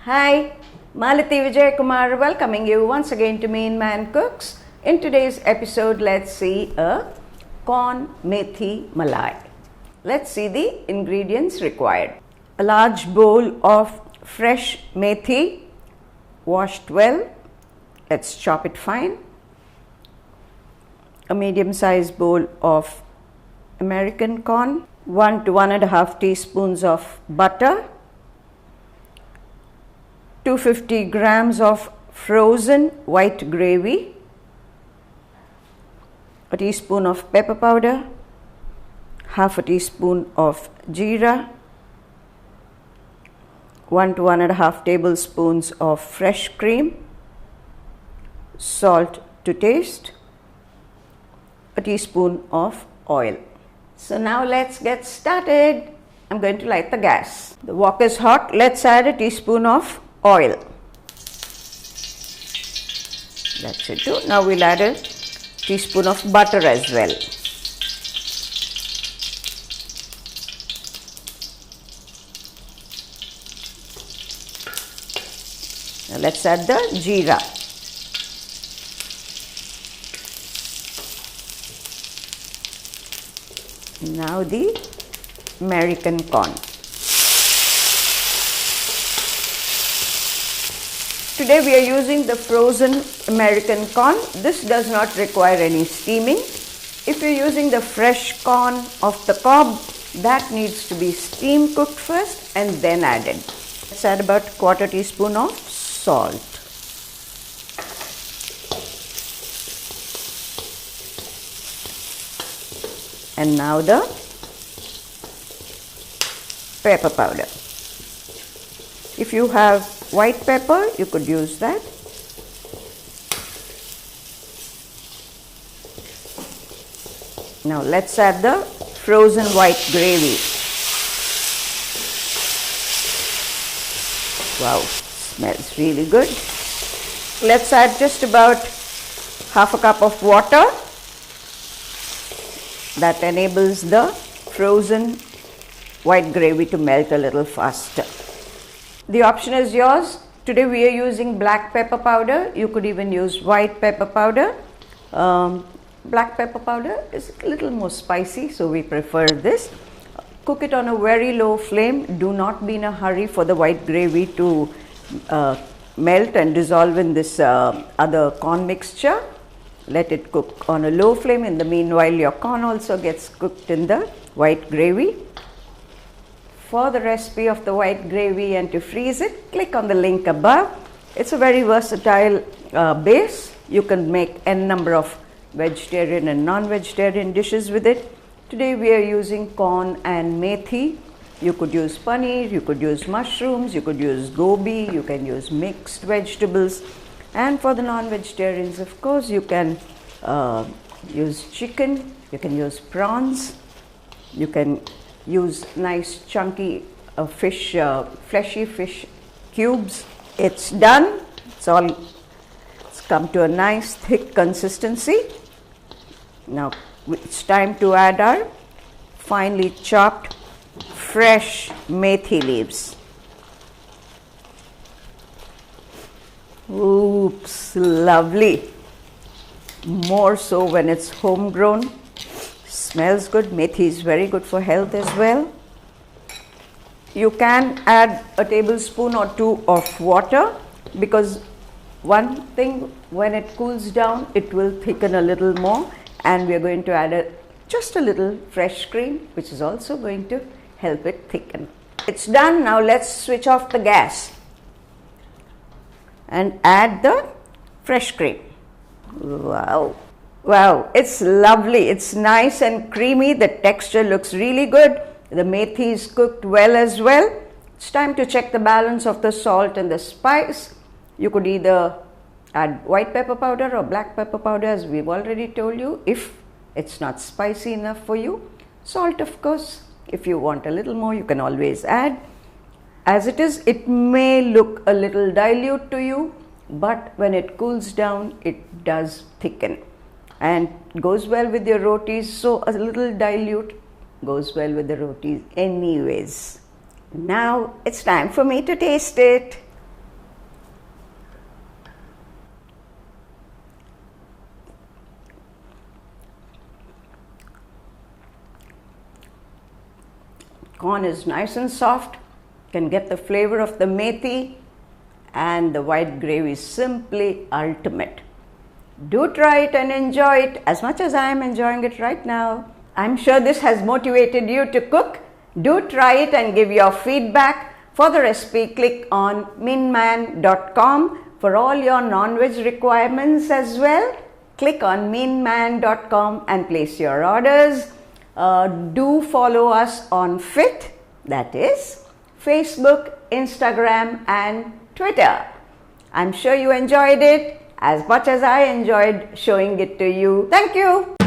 Hi, Malati Vijay Kumar welcoming you once again to Meen Man Cooks. In today's episode, let's see a corn methi malai. Let's see the ingredients required. A large bowl of fresh methi, washed well. Let's chop it fine. A medium-sized bowl of American corn, 1 to 1.5 teaspoons of butter, 250 grams of frozen white gravy, a teaspoon of pepper powder, half a teaspoon of jeera, 1 to 1.5 tablespoons of fresh cream, salt to taste, a teaspoon of oil. So now let's get started. I'm going to light the gas. The wok is hot. Let's add a teaspoon of oil. That's it too. Now we'll add a teaspoon of butter as well. Now let's add the jeera. Now the American corn. Today we are using the frozen American corn. This does not require any steaming. If you're using the fresh corn off the cob, that needs to be steam cooked first and then added. Let's add about 1/4 teaspoon of salt. And now the pepper powder. If you have white pepper, you could use that. Now let's add the frozen white gravy. Wow, smells really good. Let's add just about half a cup of water. That enables the frozen white gravy to melt a little faster. The option is yours. Today we are using black pepper powder. You could even use white pepper powder. Black pepper powder is a little more spicy, so we prefer this. Cook it on a very low flame. Do not be in a hurry for the white gravy to melt and dissolve in this other corn mixture. Let it cook on a low flame. In the meanwhile, your corn also gets cooked in the white gravy. For the recipe of the white gravy and to freeze it, click on the link above. It's a very versatile base. You can make n number of vegetarian and non-vegetarian dishes with it. Today we are using corn and methi. You could use paneer, you could use mushrooms, you could use gobi, you can use mixed vegetables. And for the non-vegetarians, of course, you can use chicken, you can use prawns, you can use nice chunky fish, fleshy fish cubes. It's done. It's come to a nice thick consistency. Now it's time to add our finely chopped fresh methi leaves. Oops, lovely. More so when it's homegrown. Smells good. Methi is very good for health as well. You can add a tablespoon or 2 of water, because one thing, when it cools down, it will thicken a little more, and we are going to add just a little fresh cream, which is also going to help it thicken. It's done. Now let's switch off the gas and add the fresh cream. Wow, it's lovely. It's nice and creamy. The texture looks really good. The methi is cooked well as well. It's time to check the balance of the salt and the spice. You could either add white pepper powder or black pepper powder, as we've already told you, if it's not spicy enough for you. Salt, of course, if you want a little more, you can always add. As it is, it may look a little dilute to you, but when it cools down, it does thicken and goes well with your rotis. So a little dilute goes well with the rotis anyways. Now it's time for me to taste it. corn is nice and soft, can get the flavor of the methi, and the white gravy is simply ultimate. Do try it and enjoy it as much as I am enjoying it right now. I'm sure this has motivated you to cook. Do try it and give your feedback. For the recipe, click on meenman.com. For all your non-veg requirements as well, click on meenman.com and place your orders. Do follow us on FIT, that is Facebook, Instagram and Twitter. I'm sure you enjoyed it as much as I enjoyed showing it to you. Thank you.